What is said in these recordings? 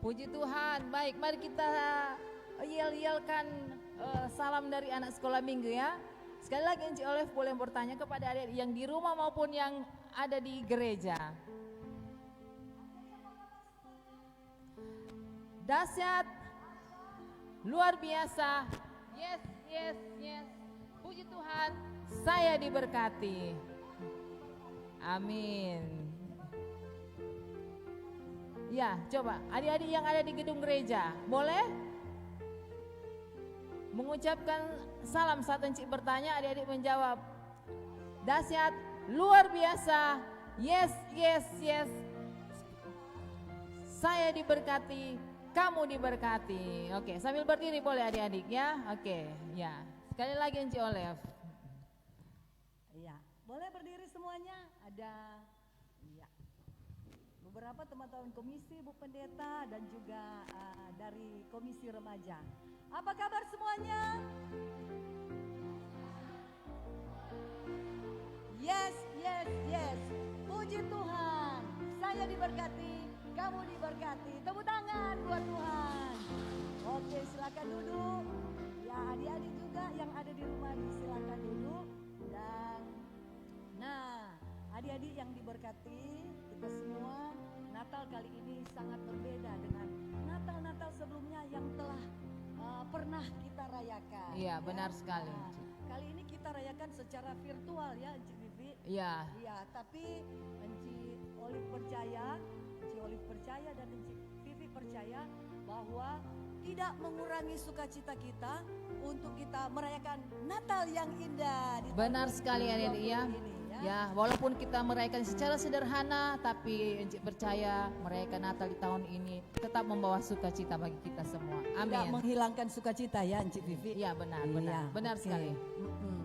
Puji Tuhan. Baik, mari kita yel-yelkan salam dari anak sekolah minggu ya. Sekali lagi Encik Olive boleh bertanya kepada adik yang di rumah maupun yang ada di gereja. Dahsyat, luar biasa. Yes, yes, yes. Puji Tuhan, saya diberkati. Amin. Ya, coba adik-adik yang ada di gedung gereja, boleh mengucapkan salam saat Encik bertanya, adik-adik menjawab. Dahsyat, luar biasa. Yes, yes, yes. Saya diberkati, kamu diberkati. Oke, sambil berdiri boleh adik-adik ya. Oke, ya. Sekali lagi Encik Olive. Iya, boleh berdiri semuanya. Ada ya, beberapa teman-teman komisi, Bu Pendeta dan juga dari komisi remaja. Apa kabar semuanya? Yes, yes, yes. Puji Tuhan. Saya diberkati, kamu diberkati. Tepuk tangan buat Tuhan. Oke, silakan duduk. Ya, adik-adik juga yang ada di rumah silakan duduk. Dan nah, adik-adik yang diberkati, kita semua Natal kali ini sangat berbeda dengan Natal-Natal sebelumnya yang telah pernah kita rayakan. Iya, benar sekali. Nah, kali ini kita rayakan secara virtual ya, Encik Vivi. Iya. Iya, tapi Encik Olive percaya dan Encik Vivi percaya bahwa tidak mengurangi sukacita kita untuk kita merayakan Natal yang indah di Benar tahun sekali adik-adik ya. 2020 ini, ya. Ya, walaupun kita merayakan secara sederhana, tapi Encik percaya merayakan Natal di tahun ini tetap membawa sukacita bagi kita semua. Tidak Amin. menghilangkan sukacita ya, Encik Vivi. Iya, benar, Iya, benar oke. sekali. Mm-mm.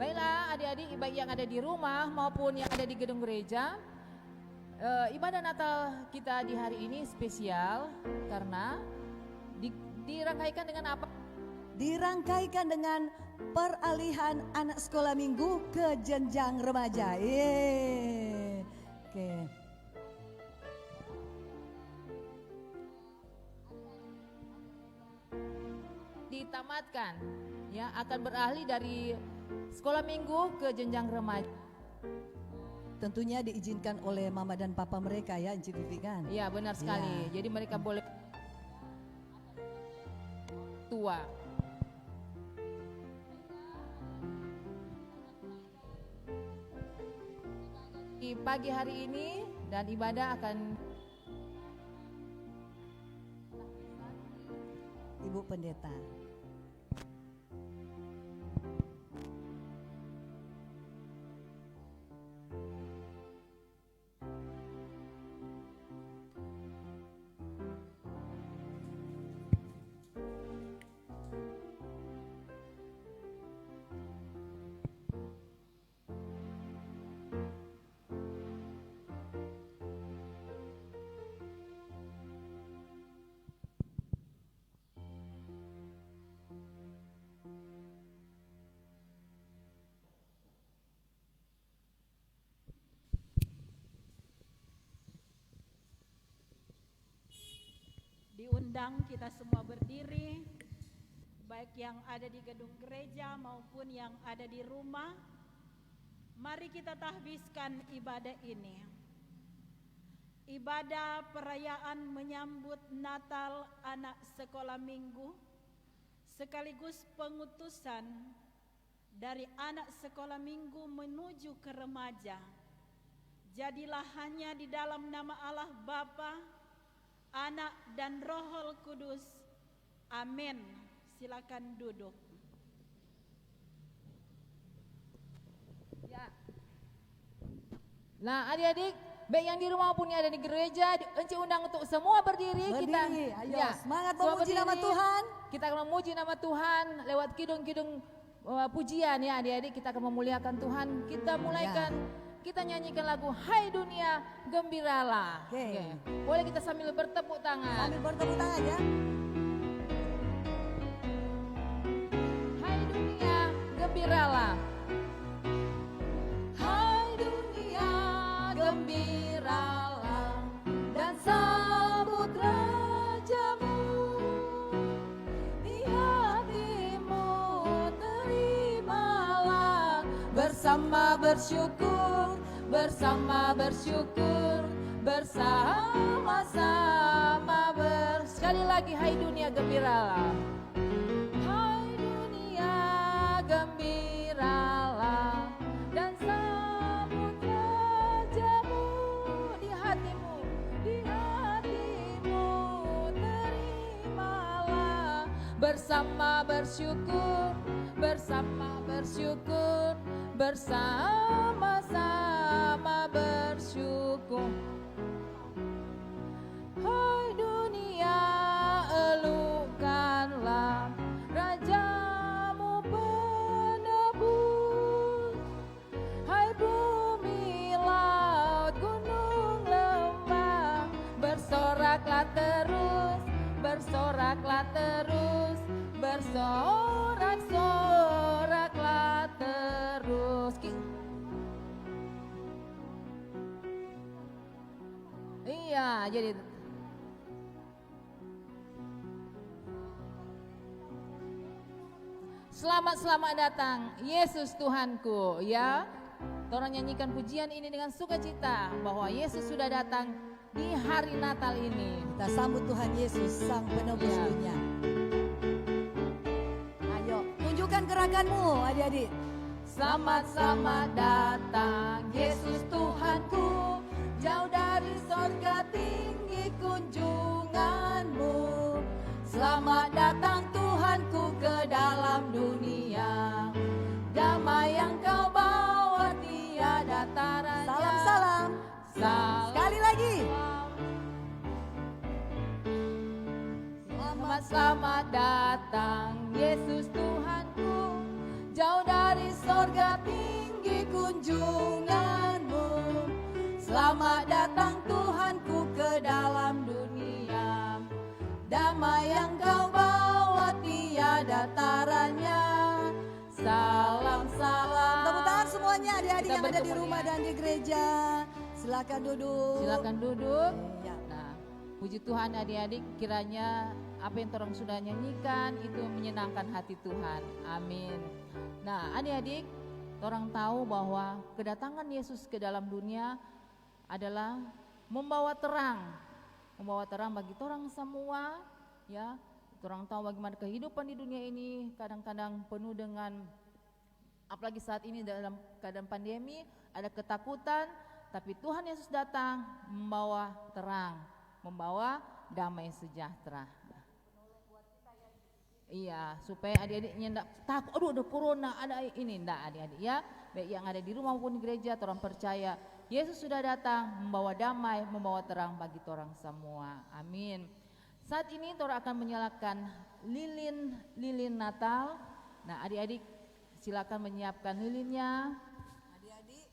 Baiklah adik-adik, baik yang ada di rumah maupun yang ada di gedung gereja, ibadah Natal kita di hari ini spesial karena dirangkaikan dengan apa? Dirangkaikan dengan peralihan anak sekolah minggu ke jenjang remaja. Yeay. Oke. Ditamatkan, ya akan beralih dari sekolah minggu ke jenjang remaja. Tentunya diizinkan oleh mama dan papa mereka ya, Encik Vivi kan? Iya benar sekali. Ya. Jadi mereka boleh tua. Di pagi hari ini dan ibadah akan Ibu Pendeta. Diundang kita semua berdiri, baik yang ada di gedung gereja maupun yang ada di rumah. Mari kita tahbiskan ibadah ini. Ibadah perayaan menyambut Natal anak sekolah minggu sekaligus pengutusan dari anak sekolah minggu menuju ke remaja. Jadilah hanya di dalam nama Allah Bapa, Anak dan Roh Kudus. Amin. Silakan duduk. ya. Nah, adik-adik, baik yang di rumah maupun yang ada di gereja, Encik undang untuk semua berdiri. Berdiri, ayo, semangat semua memuji nama Tuhan. Kita akan memuji nama Tuhan lewat kidung-kidung pujian ya adik-adik. Kita akan memuliakan Tuhan. Kita mulaikan, kita nyanyikan lagu Hai Dunia Gembiralah. Oke. Boleh kita sambil bertepuk tangan. Sambil bertepuk tangan ya. Hai dunia gembiralah. Hai dunia gembiralah dan sambut Raja bersama bersyukur, bersama bersyukur, bersama-sama sekali lagi, hai dunia gembiralah. Hai dunia gembiralah, dan sambut rajamu di hatimu, terimalah. Bersama bersyukur, bersama bersyukur, bersama-sama bersyukur. Hai dunia, elukkanlah rajamu penebus. Hai bumi, laut, gunung, lembah, bersoraklah terus, bersoraklah terus, bersorak-soraklah terus. Iya, jadi selamat datang Yesus Tuhanku, ya. Orang nyanyikan pujian ini dengan sukacita bahwa Yesus sudah datang di hari Natal ini. Kita sambut Tuhan Yesus, Sang Penebus Ya. dunia. Ayo, tunjukkan gerakanmu adik-adik. Selamat datang Yesus Tuhanku, jauh dari sorga tinggi kunjunganmu. Selamat datang Tuhanku ke dalam dunia, damai yang kau bawa tiada taranya. Salam-salam. Salam. Sekali lagi. Selamat datang Yesus Tuhanku, jauh dari sorga tinggi kunjunganmu. Selamat datang Tuhanku ke dalam dunia, damai yang kau bawa tiada taranya. Salam-salam. Tepuk tangan semuanya adik-adik Kita yang ada di bertemu rumah ya. dan di gereja. Silakan duduk. Silakan duduk. Ya. Nah, puji Tuhan adik-adik, kiranya apa yang orang sudah nyanyikan itu menyenangkan hati Tuhan. Amin. Nah, adik-adik, orang tahu bahwa kedatangan Yesus ke dalam dunia adalah membawa terang bagi orang semua, ya. Orang tahu bagaimana kehidupan di dunia ini kadang-kadang penuh dengan, apalagi saat ini dalam keadaan pandemi, ada ketakutan, tapi Tuhan Yesus datang membawa terang, membawa damai sejahtera. Iya, supaya adik-adiknya enggak takut, aduh ada corona, ada ini, enggak adik-adik ya. Baik yang ada di rumah maupun di gereja, orang percaya Yesus sudah datang membawa damai, membawa terang bagi orang semua. Amin. Saat ini orang akan menyalakan lilin Natal. Nah, adik-adik silakan menyiapkan lilinnya. Adik-adik.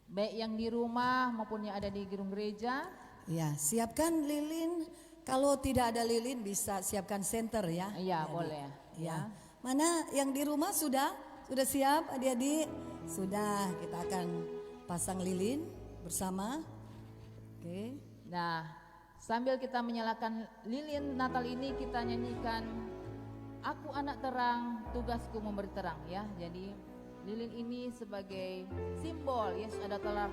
Baik yang di rumah maupun yang ada di gedung gereja. Ya, siapkan lilin. Kalau tidak ada lilin bisa siapkan senter ya. Iya, adik-adik. boleh. Ya. Mana yang di rumah sudah siap adik-adik? Sudah, kita akan pasang lilin bersama. Oke. Nah, sambil kita menyalakan lilin Natal ini, kita nyanyikan Aku Anak Terang, Tugasku Memberi Terang, ya. Jadi lilin ini sebagai simbol Yesus adalah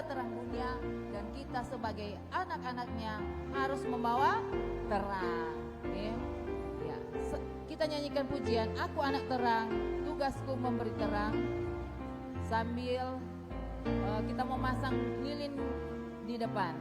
terang dunia, dan kita sebagai anak-anaknya harus membawa terang. Oke. Ya, kita nyanyikan pujian Aku Anak Terang, Tugasku Memberi Terang, sambil kita memasang lilin di depan.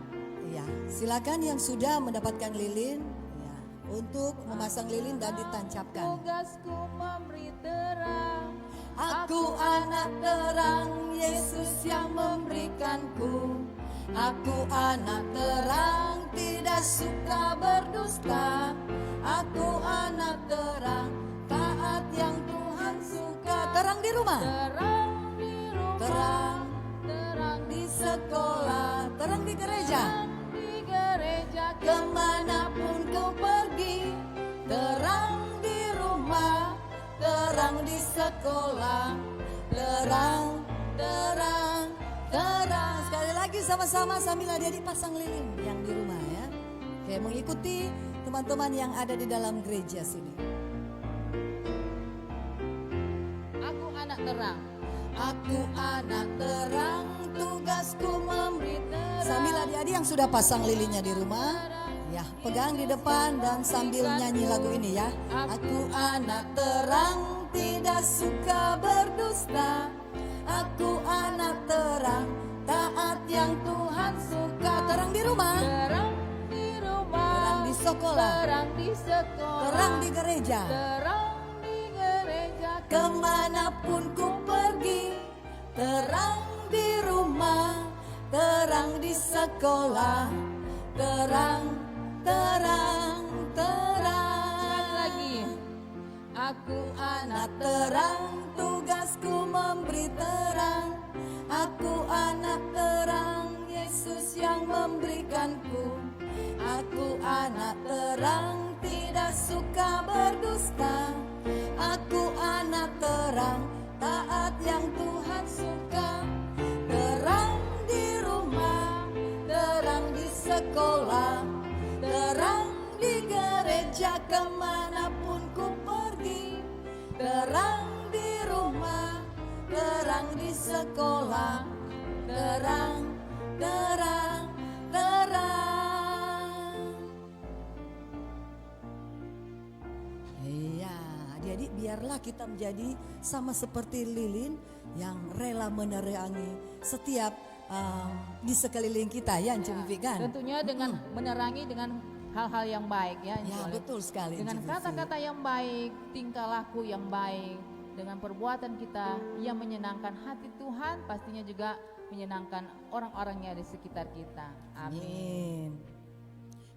Iya, silakan yang sudah mendapatkan lilin ya, untuk memasang lilin dan ditancapkan. Tugasku memberi terang, Aku anak terang, Yesus yang memberikanku. Aku anak terang, tidak suka berdusta. Aku anak terang, taat yang Tuhan suka. Terang di rumah, terang di rumah, terang di sekolah, terang di gereja. terang di gereja, Kemanapun kau pergi, terang di rumah, terang di sekolah, terang, terang, terang. Sekali lagi sama-sama sambil adik-adik pasang lilin yang di rumah ya. Oke, mengikuti teman-teman yang ada di dalam gereja sini. Aku anak terang, Aku anak terang, tugasku memberi terang. Sambil adik-adik yang sudah pasang lilinnya di rumah, ya pegang di depan dan sambil nyanyi lagu ini ya. Aku anak terang, tidak suka berdusta. Aku anak terang, taat yang Tuhan suka. Terang di rumah, Terang di rumah, terang di sekolah, terang di sekolah, terang di gereja. terang di gereja. Kemanapun ku pergi, terang di rumah, terang di sekolah, terang, terang, terang. Lagi, aku Anak terang, tugasku memberi terang. Aku anak terang, Yesus yang memberikanku. Aku anak terang, tidak suka berdusta. Aku anak terang, taat yang Tuhan suka. Terang di rumah, terang di sekolah, terang di gereja, kemanapun ku pergi. Terang di rumah, terang di sekolah, terang, terang, terang. Iya, jadi biarlah kita menjadi sama seperti lilin yang rela menerangi setiap di sekeliling kita ya, Encik Vivi kan? tentunya dengan menerangi dengan hal-hal yang baik ya. Ya Oleh- betul sekali. Dengan Encik Vivi. kata-kata yang baik, tingkah laku yang baik, dengan perbuatan kita yang menyenangkan hati Tuhan, pastinya juga menyenangkan orang-orangnya di sekitar kita. Amin. Amin.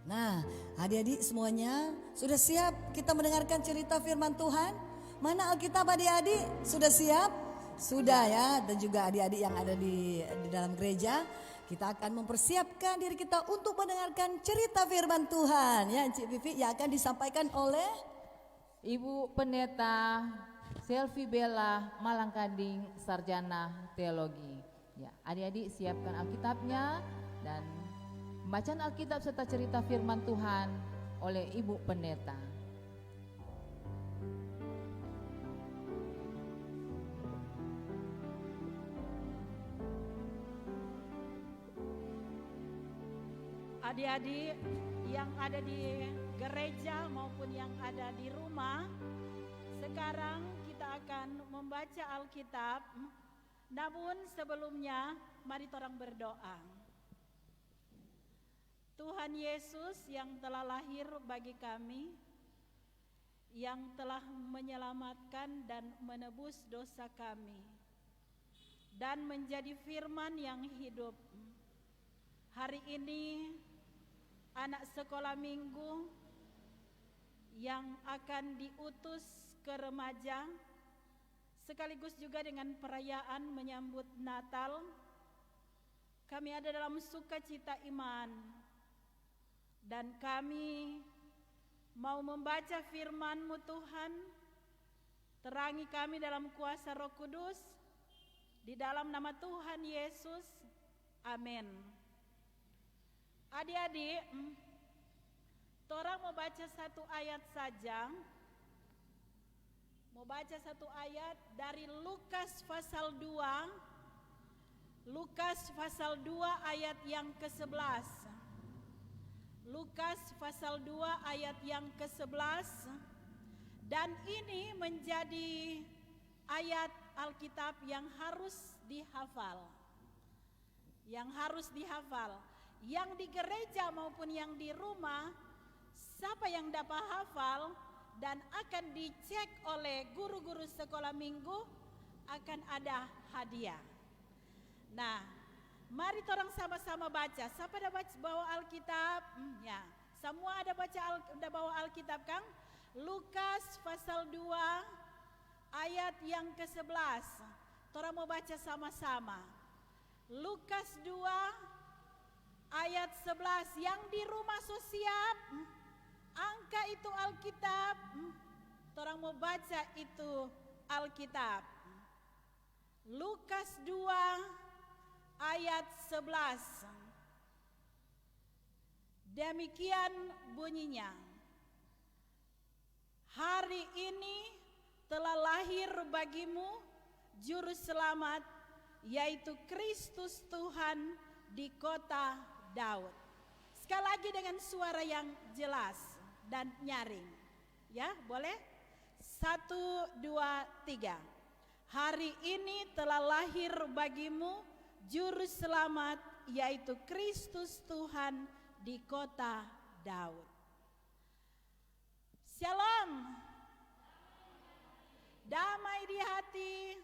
Nah, adik-adik semuanya sudah siap kita mendengarkan cerita firman Tuhan? Mana Alkitab adik-adik? Sudah siap? Sudah ya, dan juga adik-adik yang ada di dalam gereja, kita akan mempersiapkan diri kita untuk mendengarkan cerita firman Tuhan ya, Encik Vivi, yang akan disampaikan oleh Ibu Pendeta Selvi Bella Malangkanding, Sarjana Teologi. Ya, adik-adik siapkan Alkitabnya dan pembacaan Alkitab serta cerita firman Tuhan oleh Ibu Pendeta. Adik-adik yang ada di gereja maupun yang ada di rumah, sekarang kita akan membaca Alkitab. Namun sebelumnya mari orang berdoa. Tuhan Yesus yang telah lahir bagi kami, yang telah menyelamatkan dan menebus dosa kami, dan menjadi firman yang hidup. Hari ini anak sekolah minggu yang akan diutus ke remaja, sekaligus juga dengan perayaan menyambut Natal, kami ada dalam sukacita iman, dan kami mau membaca firman-Mu Tuhan. Terangi kami dalam kuasa Roh Kudus, di dalam nama Tuhan Yesus, amin. Adik-adik, torang mau baca satu ayat saja. Mau baca satu ayat dari Lukas pasal 2. Lukas pasal 2 ayat yang ke-11. Lukas pasal 2 ayat yang ke-11. Dan ini menjadi ayat Alkitab yang harus dihafal. Yang harus dihafal. Yang di gereja maupun yang di rumah, siapa yang dapat hafal dan akan dicek oleh guru-guru sekolah minggu, akan ada hadiah. Nah, mari orang sama-sama baca. Siapa ada bawa Alkitab? Ya, semua ada bawa Alkitab kan? Lukas pasal 2 ayat yang ke-11. Orang mau baca sama-sama. Lukas 2 ayat 11. Yang di rumah so siap, angka itu Alkitab. Orang mau baca itu Alkitab. Lukas 2 ayat 11. Demikian bunyinya. Hari ini telah lahir bagimu juru selamat, yaitu Kristus Tuhan di kota Daud. Sekali lagi dengan suara yang jelas dan nyaring. Ya, boleh? 1, 2, 3. Hari ini telah lahir bagimu juru selamat, yaitu Kristus Tuhan di kota Daud. Shalom. Damai di hati.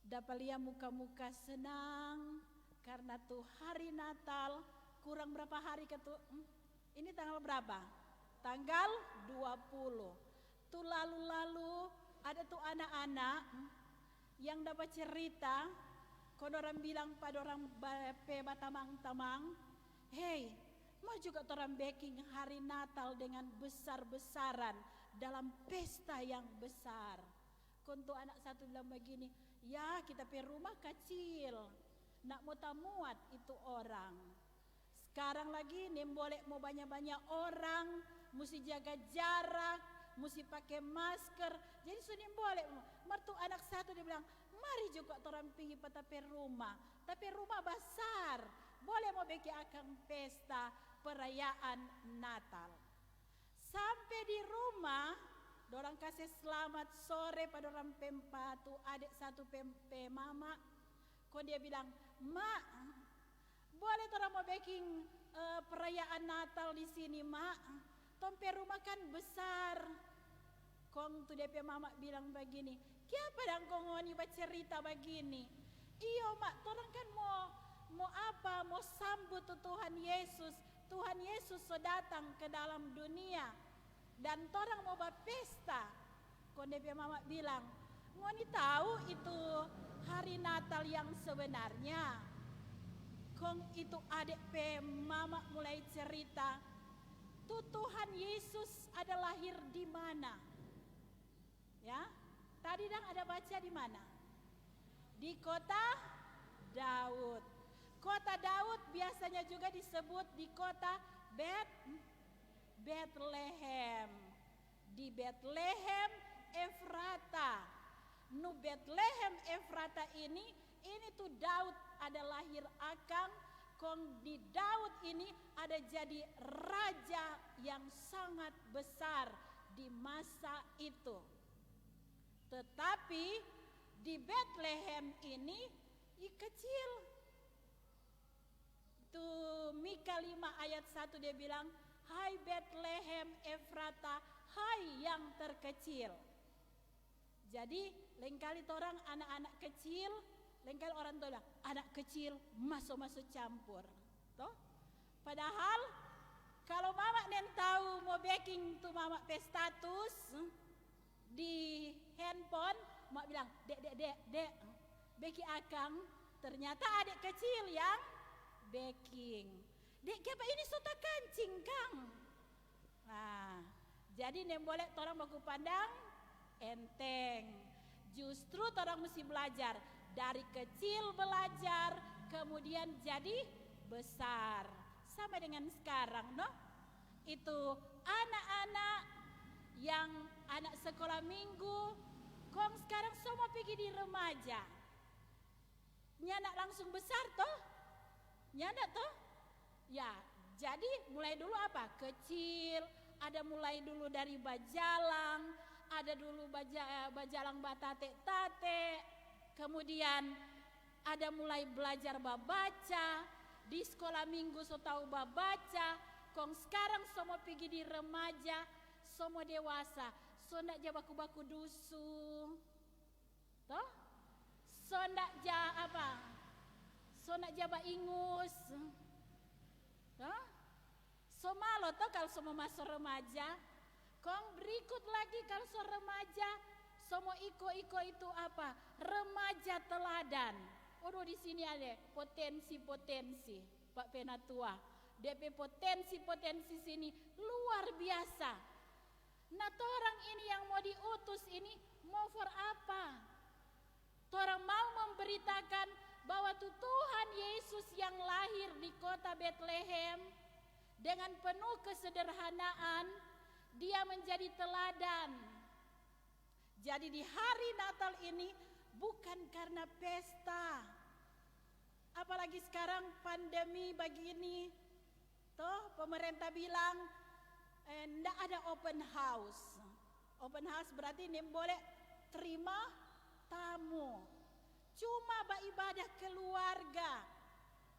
Dapat lihat muka-muka senang karena tuh hari Natal. Kurang berapa hari ke tuh? Ini tanggal berapa? Tanggal 20. Tuh lalu-lalu ada tuh anak-anak yang dapat cerita. Kalau orang bilang pada orang batamang-tamang, hey, mau juga orang baking hari Natal dengan besar-besaran dalam pesta yang besar. Konto anak satu bilang begini, ya kita pergi rumah kecil, nak muat itu orang. Sekarang lagi nih boleh mau banyak-banyak orang, mesti jaga jarak, mesti pakai masker. Jadi sudah boleh. Mertu anak satu dia bilang, mari juga orang pergi tapi rumah besar. Boleh mau bikin akang pesta perayaan Natal. Sampai di rumah, dorang kasih selamat sore pada orang pempatu adik satu pempe mama. Kok dia bilang, mak, boleh orang mau bikin perayaan Natal di sini mak. Tompe rumah kan besar. Kong tu DP mama bilang begini, kiapa dang kong ngoni bercerita begini? Iyo mak, orang kan mau apa? Mau sambut Tuhan Yesus. Tuhan Yesus sudah datang ke dalam dunia dan orang mau berpesta. Kondepe mama bilang, ngoni tahu itu hari Natal yang sebenarnya. Kong itu adik pe mama mulai cerita, tuh Tuhan Yesus ada lahir di mana? Ya, tadi dang ada baca di mana? Di kota Daud. Kota Daud biasanya juga disebut di kota Bethlehem. Di Bethlehem Efrata. Nu Bethlehem Efrata ini tuh Daud ada lahir akang. Kong di Daud ini ada jadi raja yang sangat besar di masa itu. Tetapi di Bethlehem ini kecil. Tuh Mika 5 ayat 1 dia bilang, hai Bethlehem Efrata, hai yang terkecil. Jadi lain kali orang anak-anak kecil, lain kali orang tua bilang, anak kecil masuk-masuk campur. Toh? Padahal kalau mama nen tahu mau baking tuh mama pestatus di handphone, mak bilang, dek, beki akang, ternyata adik kecil yang baking. Dek, kenapa ini soto kancing, Kang? Nah, jadi nem boleh orang baku pandang enteng. Justru orang mesti belajar dari kecil belajar, kemudian jadi besar. Sama dengan sekarang, no? Itu anak-anak yang anak sekolah minggu, kong sekarang semua pergi di remaja. Nyanak langsung besar toh? Nyanak toh? Ya, jadi mulai dulu apa? Kecil, ada mulai dulu dari bajalang, ada dulu bajalang batate-tate, kemudian ada mulai belajar babaca, di sekolah minggu so tahu babaca, kong sekarang semua pergi di remaja, semua dewasa, so ndak ja baku-baku dusu, toh? So ndak ja apa? So ndak ja ingus, toh? So malo toh kalau semua masuk remaja, kong berikut lagi kalau so remaja, semua iko itu apa? Remaja teladan. Oh di sini ada potensi Pak Penatua. DP potensi sini luar biasa. Nah, orang ini yang mau diutus ini mau for apa? Orang mau memberitakan bahwa Tuhan Yesus yang lahir di kota Bethlehem dengan penuh kesederhanaan, dia menjadi teladan. Jadi di hari Natal ini bukan karena pesta. Apalagi sekarang pandemi begini. Toh pemerintah bilang enggak ada open house. Open house berarti ini boleh terima tamu. Cuma beribadah keluarga.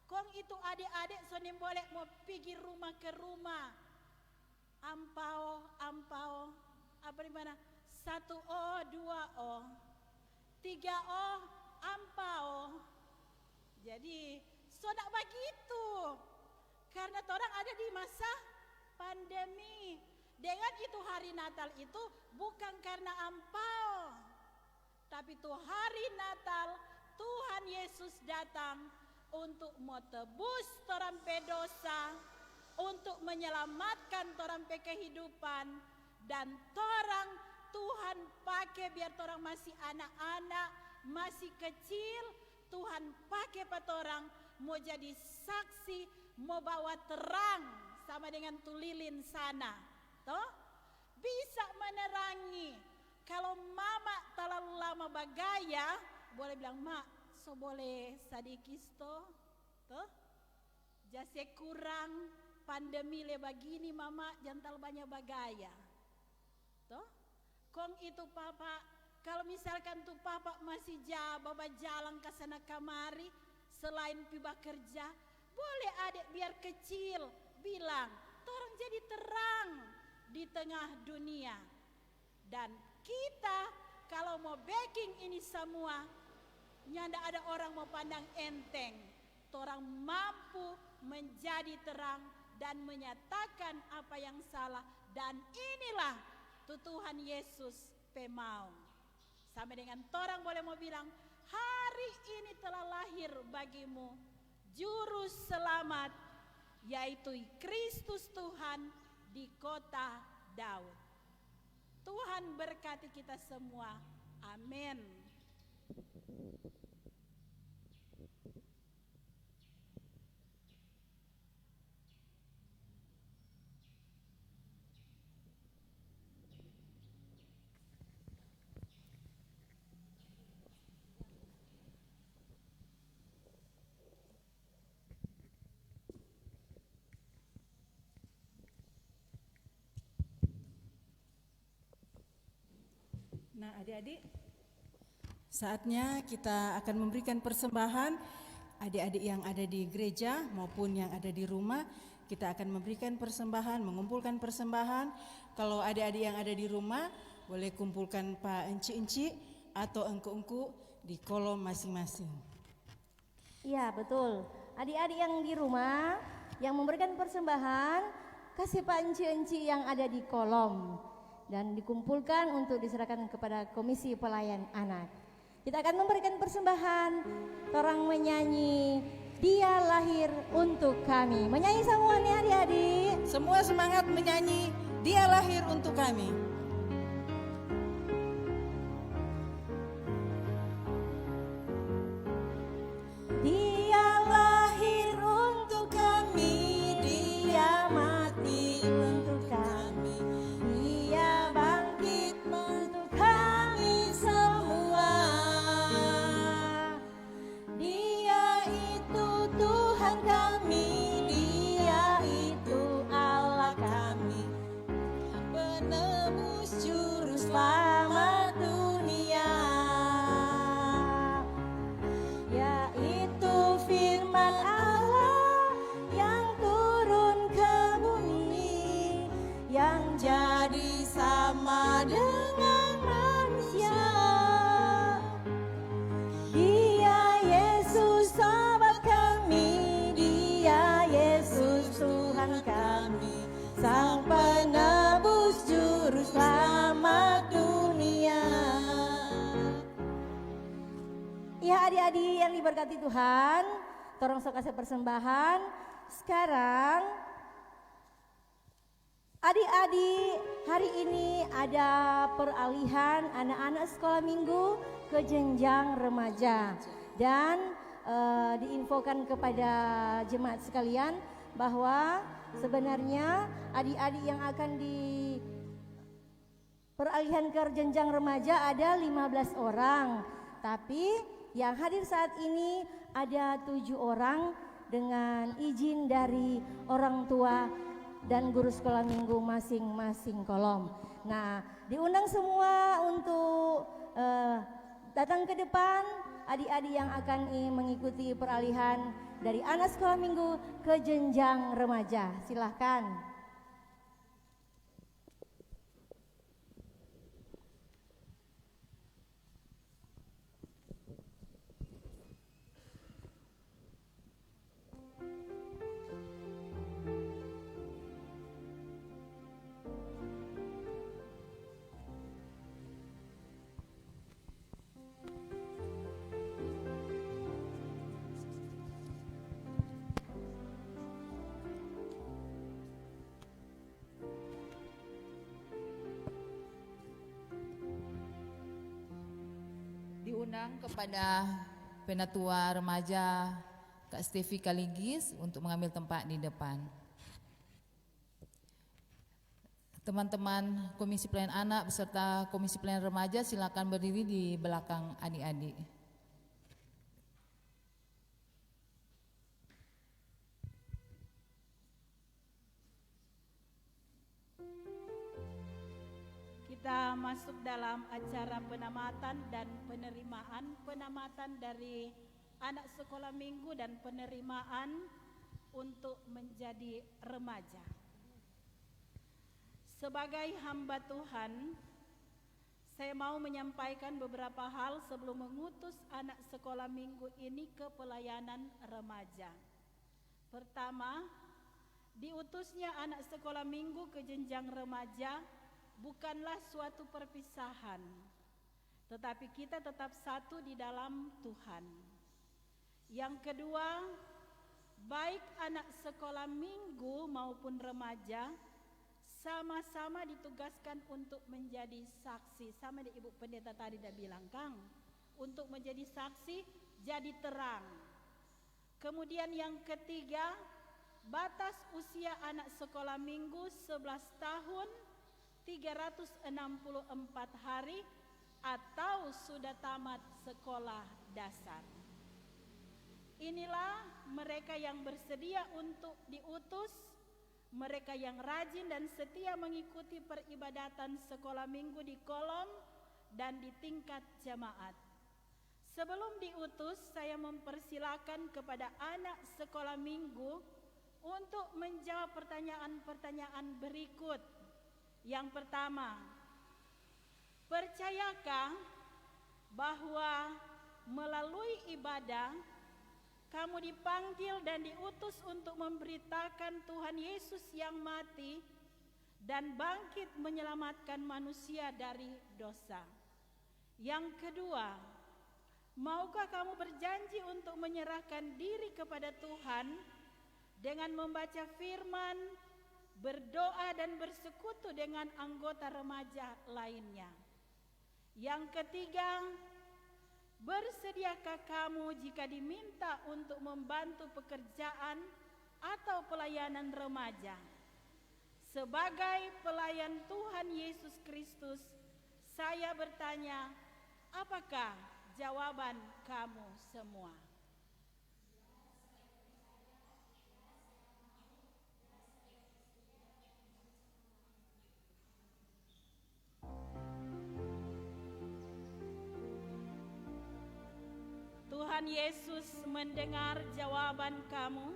Kong itu adik-adik sonim boleh mau pergi rumah ke rumah. Ampau, apa di mana? 1O, 2O, 3O, ampau. Jadi sudah begitu. Karena orang ada di masa pandemi. Dengan itu hari Natal itu bukan karena ampau. Tapi itu hari Natal Tuhan Yesus datang untuk mau tebus torang pe dosa, untuk menyelamatkan torang pe kehidupan, dan torang Tuhan pakai biar torang masih anak-anak, masih kecil, Tuhan pakai patorang mau jadi saksi, mau bawa terang sama dengan tulilin sana. Toh bisa menerangi. Kalau mama terlalu lama bagaya, boleh bilang mak, so boleh sadikis toh, jase kurang pandemi le begini mama jantal banyak bagaya, toh. Kong itu papa, kalau misalkan tuh papa masih bawa jalan ke sana kamari, selain piba kerja, boleh adik biar kecil bilang, torang jadi terang di tengah dunia. Dan kita kalau mau backing ini semua, nyanda ada orang mau pandang enteng. Torang mampu menjadi terang dan menyatakan apa yang salah. Dan inilah Tuhan Yesus pemau. Sama dengan torang boleh mau bilang, hari ini telah lahir bagimu Juru Selamat, yaitu Kristus Tuhan di kota Daud. Tuhan berkati kita semua. Amin. Nah, adik-adik, saatnya kita akan memberikan persembahan. Adik-adik yang ada di gereja maupun yang ada di rumah, kita akan memberikan persembahan, mengumpulkan persembahan. Kalau adik-adik yang ada di rumah, boleh kumpulkan Pak Enci-enci atau engku-engku di kolom masing-masing. Iya, betul. Adik-adik yang di rumah yang memberikan persembahan, kasih Pak Enci-enci yang ada di kolom dan dikumpulkan untuk diserahkan kepada Komisi Pelayan Anak. Kita akan memberikan persembahan, orang menyanyi Dia Lahir Untuk Kami. Menyanyi semua nih adik-adik. Semua semangat menyanyi Dia Lahir Untuk Kami. Dia lahir untuk kami, Dia mati untuk kami, Dia bangkit untuk kami semua. Dia itu Tuhan kami, Dia itu Allah kami, penebus juru selamat dunia. Yaitu firman Allah yang turun ke bumi, yang jadi sama dengan manusia. Dia Yesus sahabat kami, Dia Yesus Tuhan kami, Sang penebus juru selamat dunia. Ya adik-adik yang diberkati Tuhan, torong sok kasih persembahan. Sekarang adik-adik, hari ini ada peralihan anak-anak sekolah minggu ke jenjang remaja. Dan diinfokan kepada jemaat sekalian bahwa sebenarnya adik-adik yang akan peralihan ke jenjang remaja ada 15 orang. Tapi yang hadir saat ini ada 7 orang dengan izin dari orang tua dan guru sekolah minggu masing-masing kolom. Nah, diundang semua untuk datang ke depan adik-adik yang akan mengikuti peralihan dari anak sekolah minggu ke jenjang remaja. Silahkan. Diundang kepada Penatua Remaja Kak Stevi Kaligis untuk mengambil tempat di depan. Teman-teman Komisi Pelayanan Anak beserta Komisi Pelayanan Remaja silakan berdiri di belakang adik-adik. Kita masuk dalam acara penamatan dan penamatan dari anak sekolah minggu dan penerimaan untuk menjadi remaja. Sebagai hamba Tuhan, saya mau menyampaikan beberapa hal sebelum mengutus anak sekolah minggu ini ke pelayanan remaja. Pertama, diutusnya anak sekolah minggu ke jenjang remaja bukanlah suatu perpisahan, tetapi kita tetap satu di dalam Tuhan. Yang kedua, baik anak sekolah minggu maupun remaja sama-sama ditugaskan untuk menjadi saksi. Sama di Ibu Pendeta tadi dah bilang, Kang, untuk menjadi saksi, jadi terang. Kemudian yang ketiga, batas usia anak sekolah minggu 11 tahun 364 hari atau sudah tamat sekolah dasar. Inilah mereka yang bersedia untuk diutus, mereka yang rajin dan setia mengikuti peribadatan sekolah minggu di kolom dan di tingkat jemaat. Sebelum diutus, saya mempersilakan kepada anak sekolah minggu untuk menjawab pertanyaan-pertanyaan berikut. Yang pertama, percayakah bahwa melalui ibadah kamu dipanggil dan diutus untuk memberitakan Tuhan Yesus yang mati dan bangkit menyelamatkan manusia dari dosa? Yang kedua, maukah kamu berjanji untuk menyerahkan diri kepada Tuhan dengan membaca firman, berdoa dan bersekutu dengan anggota remaja lainnya? Yang ketiga, bersediakah kamu jika diminta untuk membantu pekerjaan atau pelayanan remaja? Sebagai pelayan Tuhan Yesus Kristus, saya bertanya, apakah jawaban kamu semua? Tuhan Yesus mendengar jawaban kamu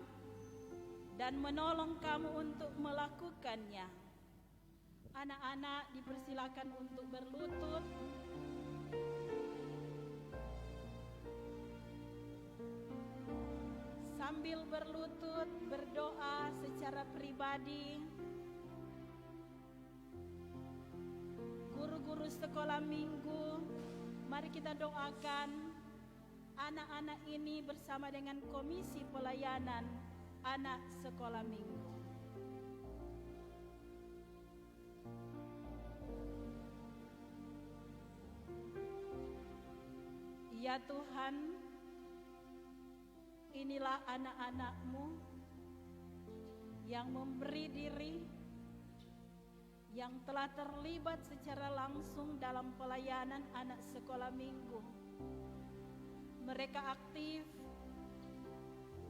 dan menolong kamu untuk melakukannya. Anak-anak dipersilakan untuk berlutut. Sambil berlutut berdoa secara pribadi. Guru-guru sekolah minggu, mari kita doakan anak-anak ini bersama dengan Komisi Pelayanan Anak Sekolah Minggu. Ya Tuhan, inilah anak-anak-Mu yang memberi diri, yang telah terlibat secara langsung dalam pelayanan anak sekolah minggu. Mereka aktif,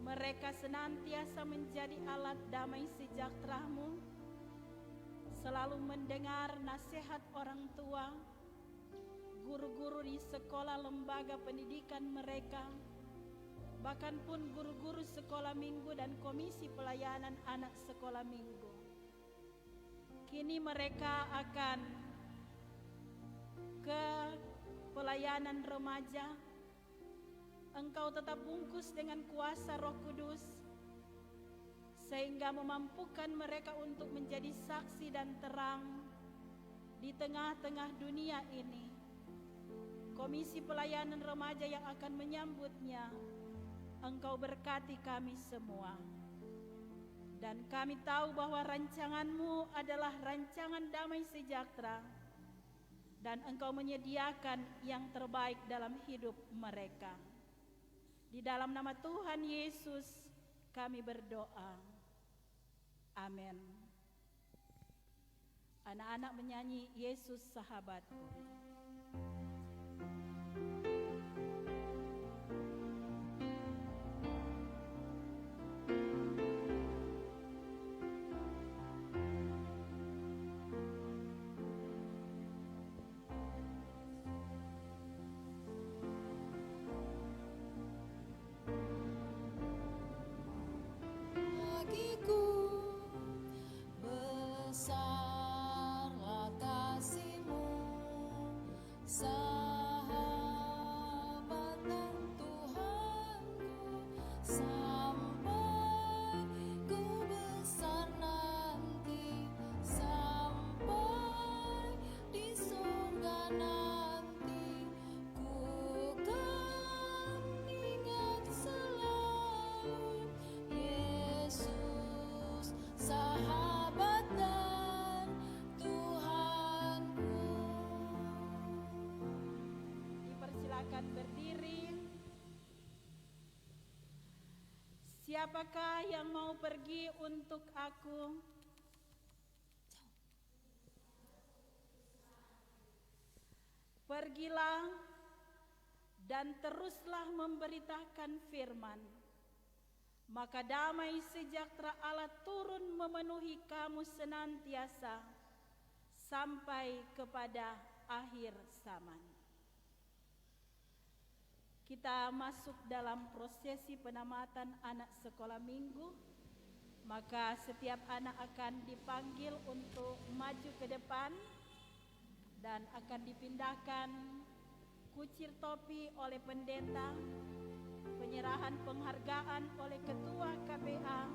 mereka senantiasa menjadi alat damai sejahtera-Mu, selalu mendengar nasihat orang tua, guru-guru di sekolah lembaga pendidikan mereka, bahkan pun guru-guru sekolah minggu dan komisi pelayanan anak sekolah minggu. Kini mereka akan ke pelayanan remaja. Engkau tetap bungkus dengan kuasa Roh Kudus, sehingga memampukan mereka untuk menjadi saksi dan terang di tengah-tengah dunia ini. Komisi pelayanan remaja yang akan menyambutnya, Engkau berkati kami semua. Dan kami tahu bahwa rancangan-Mu adalah rancangan damai sejahtera, dan Engkau menyediakan yang terbaik dalam hidup mereka. Di dalam nama Tuhan Yesus kami berdoa. Amin. Anak-anak menyanyi Yesus Sahabatku. Bagiku besarlah kasih-Mu, sahabat dan Tuhanku, sampai ku besar nanti, sampai di surga nanti, ku kan ingat selalu Yesus, sahabat dan Tuhanku. Dipersilakan berdiri. Siapakah yang mau pergi untuk aku? Pergilah dan teruslah memberitakan firman. Maka damai sejahtera Allah turun memenuhi kamu senantiasa sampai kepada akhir zaman. Kita masuk dalam prosesi penamatan anak sekolah minggu. Maka setiap anak akan dipanggil untuk maju ke depan dan akan dipindahkan kucir topi oleh pendeta, penyerahan penghargaan oleh ketua KPA,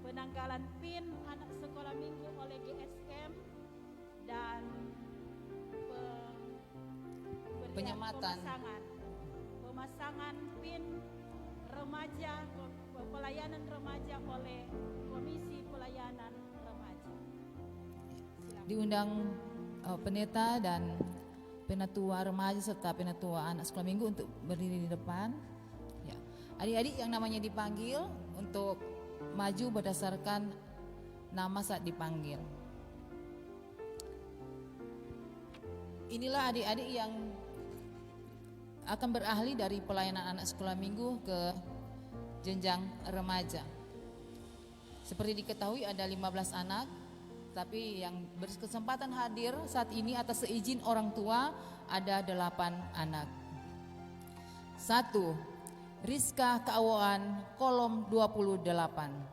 penanggalan PIN anak sekolah minggu oleh GSM, dan Penyematan. Pemasangan PIN remaja, pelayanan remaja oleh Komisi Pelayanan Remaja. Silakan. Diundang pendeta dan penatua remaja serta penatua anak sekolah minggu untuk berdiri di depan. Ya. Adik-adik yang namanya dipanggil untuk maju berdasarkan nama saat dipanggil. Inilah adik-adik yang akan beralih dari pelayanan anak sekolah minggu ke jenjang remaja. Seperti diketahui ada 15 anak, tapi yang berkesempatan hadir saat ini atas seizin orang tua ada 8 anak. 1. Rizka Keawoan, kolom 28.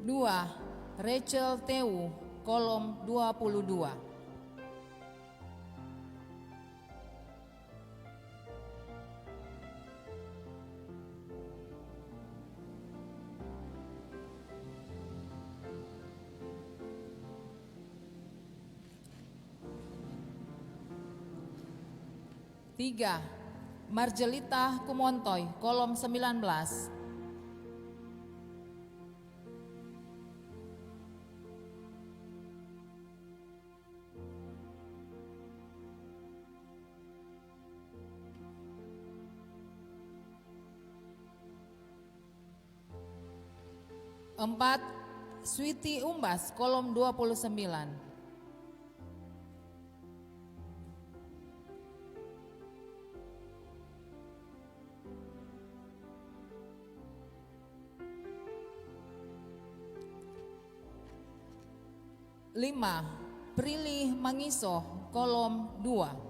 2. Rachel Tewu, kolom 22. 3. Marjelita Kumontoy, kolom 19. 4. Sweety Umbas, kolom 29. 5. Prilly Mangiso, kolom 2.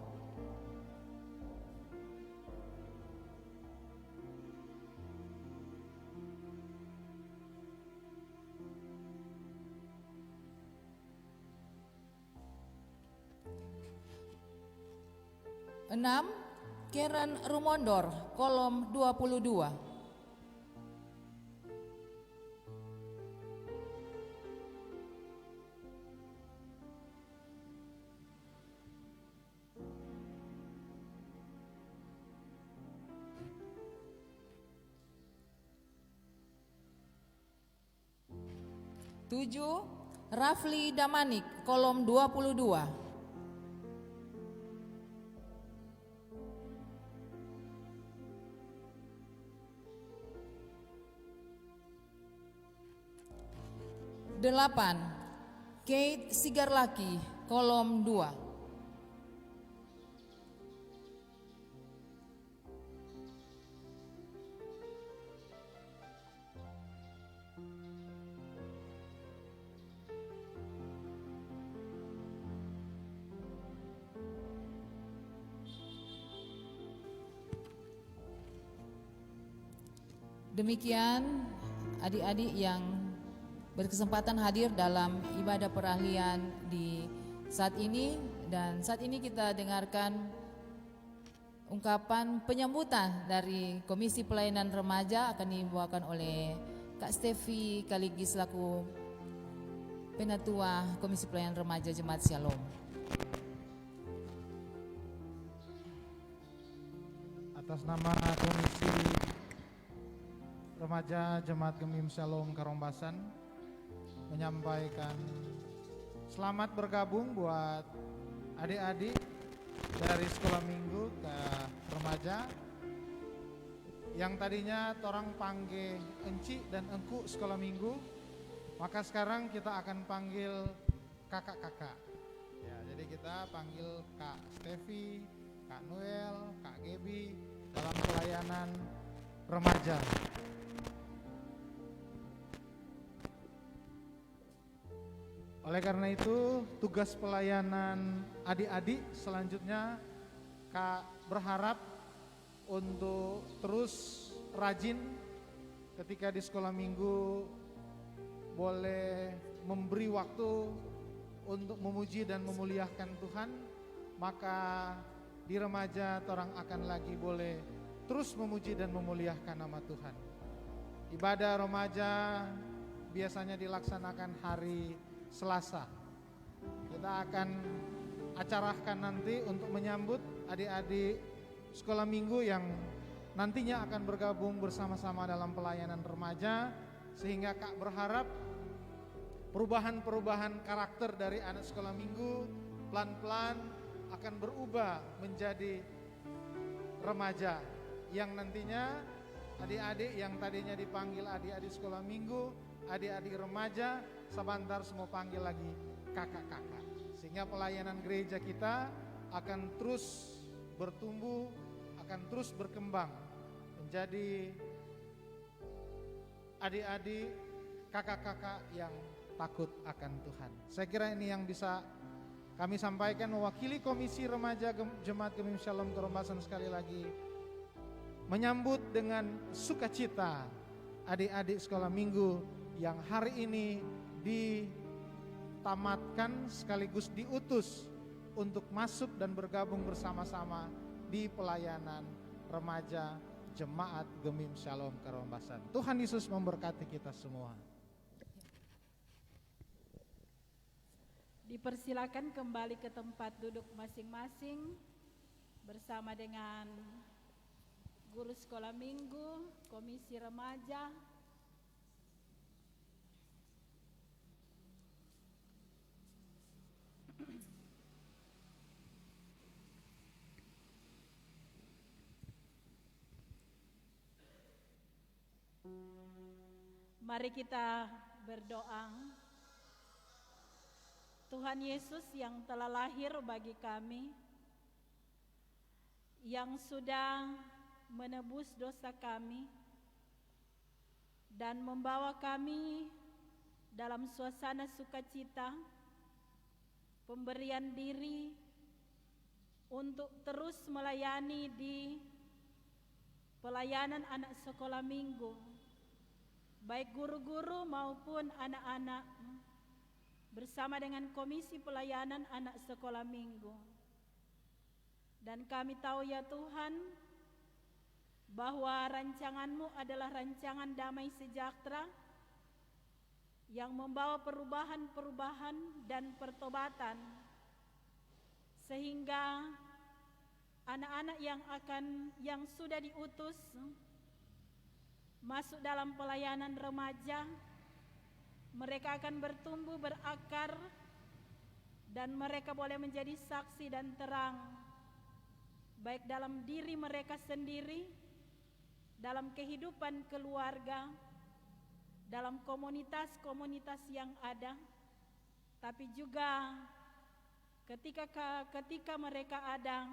6. Karen Rumondor, kolom 22. 7. Rafli Damanik, kolom 22. 8. Kate Sigarlaki, kolom 2. 'Demikian adik-adik yang berkesempatan hadir dalam ibadah perahlian di saat ini, dan saat ini kita dengarkan ungkapan penyambutan dari Komisi Pelayanan Remaja akan dibawakan oleh Kak Stevi Kaligis selaku Penatua Komisi Pelayanan Remaja Jemaat Shalom. Atas nama Komisi Remaja Jemaat Gemim Shalom Karombasan, menyampaikan selamat bergabung buat adik-adik dari sekolah minggu ke remaja yang tadinya torang panggil enci dan engku sekolah minggu, maka sekarang kita akan panggil kakak-kakak. Ya, jadi kita panggil Kak Stevi, Kak Noel, Kak Gebi dalam pelayanan remaja. Oleh karena itu, tugas pelayanan adik-adik selanjutnya Kak berharap untuk terus rajin ketika di sekolah minggu, boleh memberi waktu untuk memuji dan memuliakan Tuhan, maka di remaja orang akan lagi boleh terus memuji dan memuliakan nama Tuhan. Ibadah remaja biasanya dilaksanakan hari Selasa. Kita akan acarakan nanti untuk menyambut adik-adik sekolah minggu yang nantinya akan bergabung bersama-sama dalam pelayanan remaja, sehingga Kak berharap perubahan-perubahan karakter dari anak sekolah minggu pelan-pelan akan berubah menjadi remaja yang nantinya adik-adik yang tadinya dipanggil adik-adik sekolah minggu, adik-adik remaja, sebentar semua panggil lagi kakak-kakak, sehingga pelayanan gereja kita akan terus bertumbuh, akan terus berkembang menjadi adik-adik kakak-kakak yang takut akan Tuhan. Saya kira ini yang bisa kami sampaikan mewakili Komisi Remaja Jemaat Gemim Shalom Karombasan. Sekali lagi menyambut dengan sukacita adik-adik sekolah minggu yang hari ini ditamatkan sekaligus diutus untuk masuk dan bergabung bersama-sama di pelayanan remaja Jemaat Gemim Shalom Karombasan. Tuhan Yesus memberkati kita semua. Dipersilakan kembali ke tempat duduk masing-masing bersama dengan guru sekolah minggu, komisi remaja. Mari kita berdoa. Tuhan Yesus yang telah lahir bagi kami, yang sudah menebus dosa kami dan membawa kami dalam suasana sukacita, pemberian diri untuk terus melayani di pelayanan anak sekolah minggu, baik guru-guru maupun anak-anak, bersama dengan Komisi Pelayanan Anak Sekolah Minggu. Dan kami tahu ya Tuhan, bahwa rancangan-Mu adalah rancangan damai sejahtera yang membawa perubahan-perubahan dan pertobatan, sehingga anak-anak yang sudah diutus masuk dalam pelayanan remaja, mereka akan bertumbuh berakar dan mereka boleh menjadi saksi dan terang, baik dalam diri mereka sendiri, dalam kehidupan keluarga, dalam komunitas-komunitas yang ada, tapi juga ketika mereka ada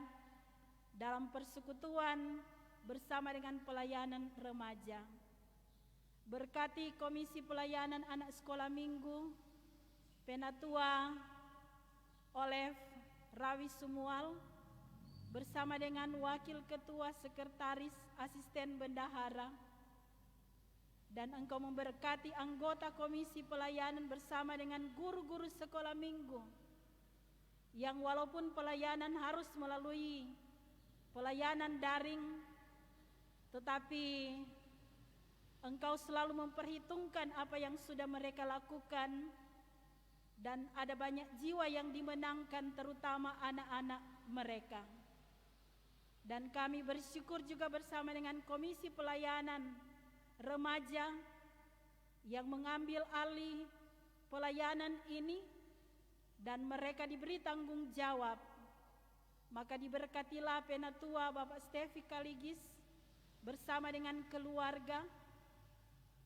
dalam persekutuan bersama dengan pelayanan remaja. Berkati Komisi Pelayanan Anak Sekolah Minggu, Penatua Olev Rawi Sumual, bersama dengan Wakil Ketua Sekretaris Asisten Bendahara, dan Engkau memberkati anggota Komisi Pelayanan bersama dengan guru-guru sekolah minggu, yang walaupun pelayanan harus melalui pelayanan daring, tetapi Engkau selalu memperhitungkan apa yang sudah mereka lakukan, dan ada banyak jiwa yang dimenangkan, terutama anak-anak mereka. Dan kami bersyukur juga bersama dengan Komisi Pelayanan Remaja yang mengambil alih pelayanan ini, dan mereka diberi tanggung jawab. Maka diberkatilah Penatua Bapak Stevi Kaligis bersama dengan keluarga,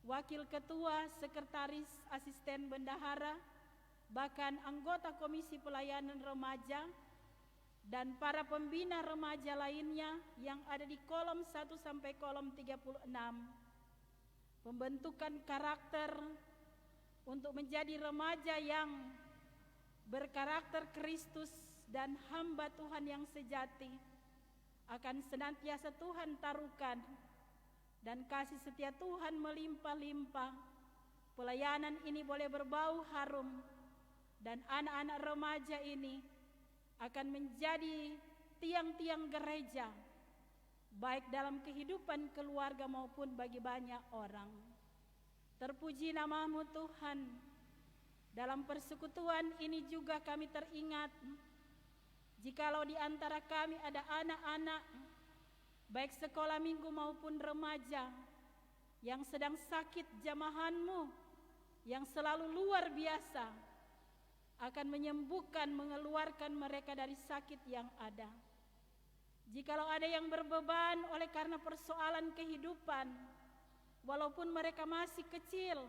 Wakil Ketua, Sekretaris, Asisten Bendahara, bahkan anggota Komisi Pelayanan Remaja, dan para pembina remaja lainnya yang ada di kolom 1 sampai kolom 36. Pembentukan karakter untuk menjadi remaja yang berkarakter Kristus dan hamba Tuhan yang sejati akan senantiasa Tuhan taruhkan, dan kasih setia Tuhan melimpah-limpah. Pelayanan ini boleh berbau harum, dan anak-anak remaja ini akan menjadi tiang-tiang gereja, baik dalam kehidupan keluarga maupun bagi banyak orang. Terpuji nama-Mu Tuhan. Dalam persekutuan ini juga kami teringat, jikalau di antara kami ada anak-anak, baik sekolah minggu maupun remaja, yang sedang sakit, jamahan-Mu yang selalu luar biasa akan menyembuhkan, mengeluarkan mereka dari sakit yang ada. Jikalau ada yang berbeban oleh karena persoalan kehidupan, walaupun mereka masih kecil,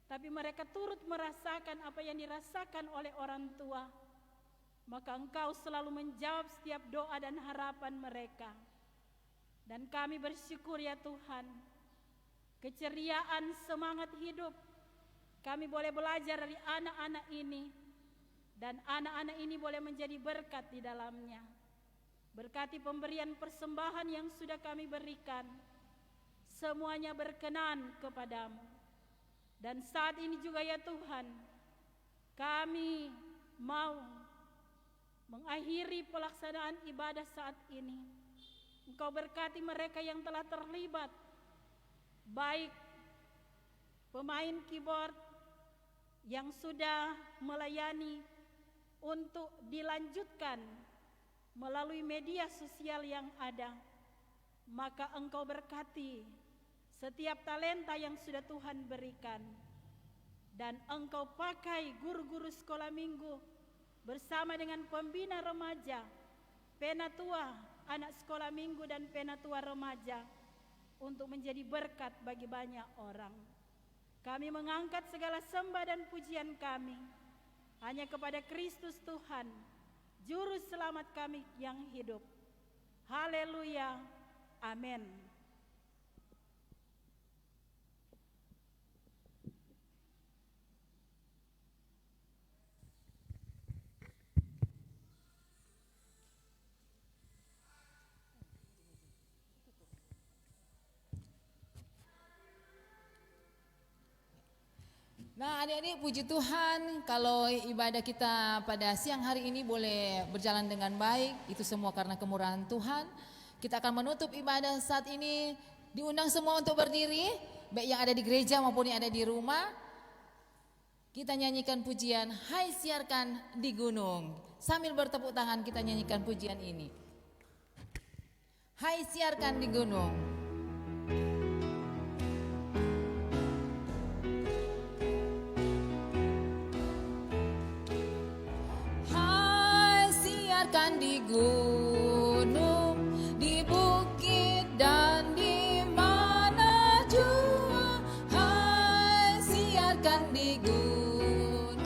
tapi mereka turut merasakan apa yang dirasakan oleh orang tua, maka Engkau selalu menjawab setiap doa dan harapan mereka. Dan kami bersyukur ya Tuhan, keceriaan, semangat hidup kami boleh belajar dari anak-anak ini, dan anak-anak ini boleh menjadi berkat di dalamnya. Berkati pemberian persembahan yang sudah kami berikan, semuanya berkenan kepadamu. Dan saat ini juga ya Tuhan, kami mau mengakhiri pelaksanaan ibadah saat ini. Engkau berkati mereka yang telah terlibat, baik pemain keyboard yang sudah melayani untuk dilanjutkan melalui media sosial yang ada. Maka Engkau berkati setiap talenta yang sudah Tuhan berikan, dan Engkau pakai guru-guru sekolah minggu bersama dengan pembina remaja, penatua anak sekolah minggu dan penatua remaja untuk menjadi berkat bagi banyak orang. Kami mengangkat segala sembah dan pujian kami hanya kepada Kristus Tuhan, Juru Selamat kami yang hidup. Haleluya, amin. Nah adik-adik, puji Tuhan kalau ibadah kita pada siang hari ini boleh berjalan dengan baik. Itu semua karena kemurahan Tuhan. Kita akan menutup ibadah saat ini. Diundang semua untuk berdiri, baik yang ada di gereja maupun yang ada di rumah. Kita nyanyikan pujian Hai Siarkan di Gunung. Sambil bertepuk tangan kita nyanyikan pujian ini. Hai siarkan di gunung. Di gunung, di bukit dan di mana jua. Hai siarkan di gunung.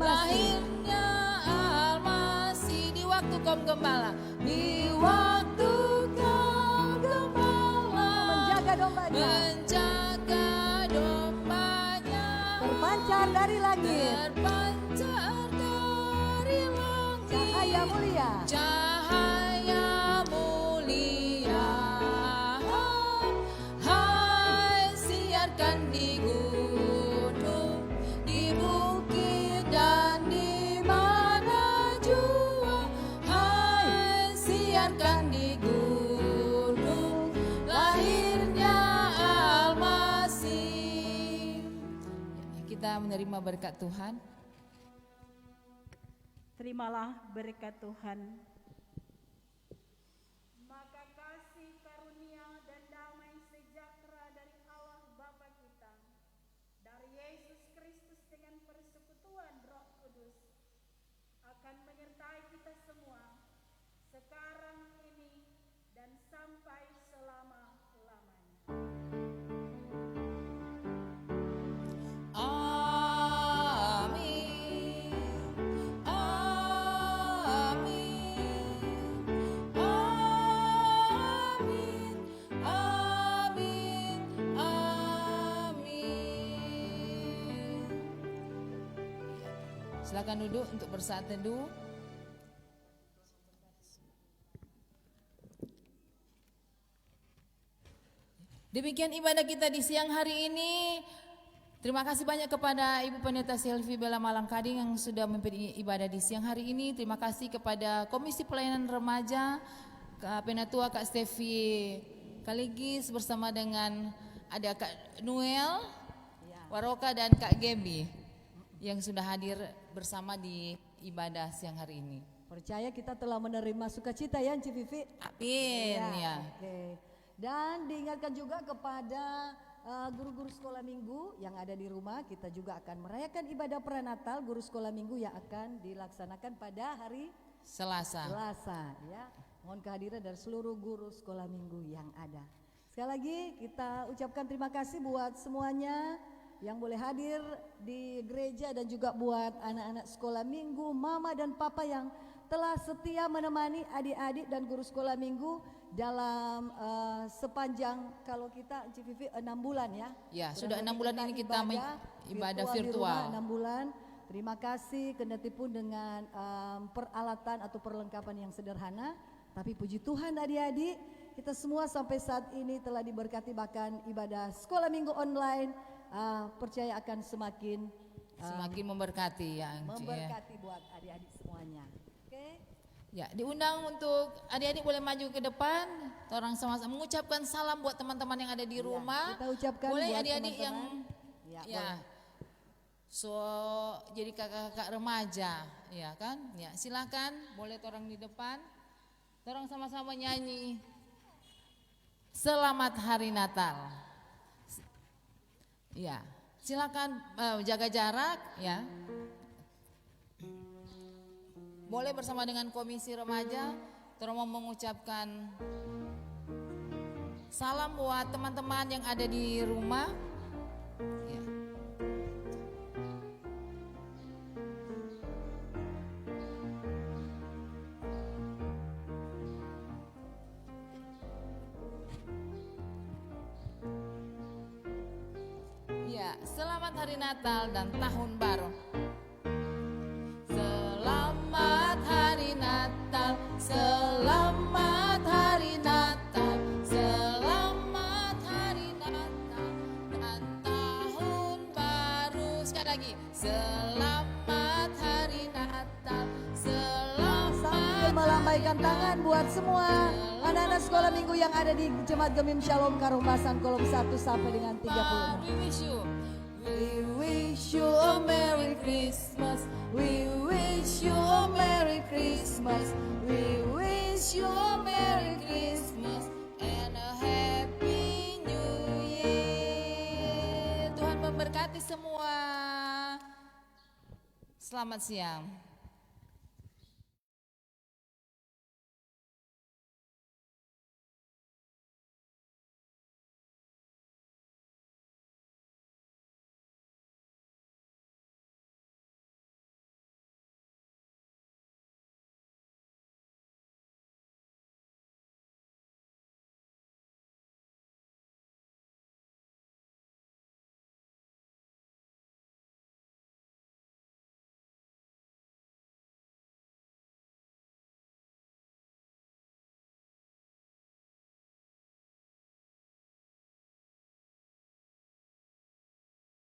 Lahirnya Almasih di waktu kaum gembala. Di waktu kaum gembala menjaga dombanya. Terpancar dari langit. Cahaya mulia. Cahaya mulia. Hai siarkan di gunung, di bukit dan di mana jua. Hai siarkan di gunung, lahirnya Almasih. Kita menerima berkat Tuhan. Terimalah berkat Tuhan. Maka kasih karunia dan damai sejahtera dari Allah Bapa kita, dari Yesus Kristus dengan persekutuan Roh Kudus, akan menyertai kita semua, sekarang ini dan sampai selama-lamanya. Silakan duduk untuk bersaat teduh. Demikian ibadah kita di siang hari ini. Terima kasih banyak kepada Ibu Pendeta Selvi Bella Malangkading yang sudah memimpin ibadah di siang hari ini. Terima kasih kepada Komisi Pelayanan Remaja, Kak Penatua Kak Stevi Kaligis bersama dengan ada Kak Noel, Waroka dan Kak Gebi yang sudah hadir bersama di ibadah siang hari ini. Percaya kita telah menerima sukacita ya Ci Vivi. Amin ya. Oke. Dan diingatkan juga kepada guru-guru sekolah minggu yang ada di rumah, kita juga akan merayakan ibadah pranatal guru sekolah minggu yang akan dilaksanakan pada hari Selasa ya. Mohon kehadiran dari seluruh guru sekolah minggu yang ada. Sekali lagi kita ucapkan terima kasih buat semuanya yang boleh hadir di gereja dan juga buat anak-anak sekolah minggu, mama dan papa yang telah setia menemani adik-adik dan guru sekolah minggu dalam sepanjang kalau kita CVV 6 bulan ya. Ya, sudah 6 bulan ini kita ibadah virtual. 6 bulan. Terima kasih kendati pun dengan peralatan atau perlengkapan yang sederhana, tapi puji Tuhan adik-adik, kita semua sampai saat ini telah diberkati, bahkan ibadah sekolah minggu online percaya akan semakin memberkati ya, memberkati buat adik-adik semuanya. Oke. Ya, diundang untuk adik-adik boleh maju ke depan. Orang sama-sama mengucapkan salam buat teman-teman yang ada di rumah. Kita ucapkan boleh buat adik-adik yang boleh. So jadi kakak-kakak remaja, ya kan? Ya, silakan boleh orang di depan. Orang sama-sama nyanyi Selamat Hari Natal. Ya, silakan jaga jarak ya. Boleh bersama dengan komisi remaja, terus mau mengucapkan salam buat teman-teman yang ada di rumah. Ya. Selamat Hari Natal dan Tahun Baru. Selamat Hari Natal, selamat Hari Natal, selamat Hari Natal dan Tahun Baru. Sekali lagi, selamat Hari Natal, Sambil selamat melambaikan tangan buat semua anak-anak sekolah minggu yang ada di Jemaat Gemim Shalom Karumpasan kolom 1 sampai dengan 36. We wish you. We wish you a Merry Christmas. We wish you a Merry Christmas. We wish you a Merry Christmas and a Happy New Year. Tuhan memberkati semua. Selamat siang.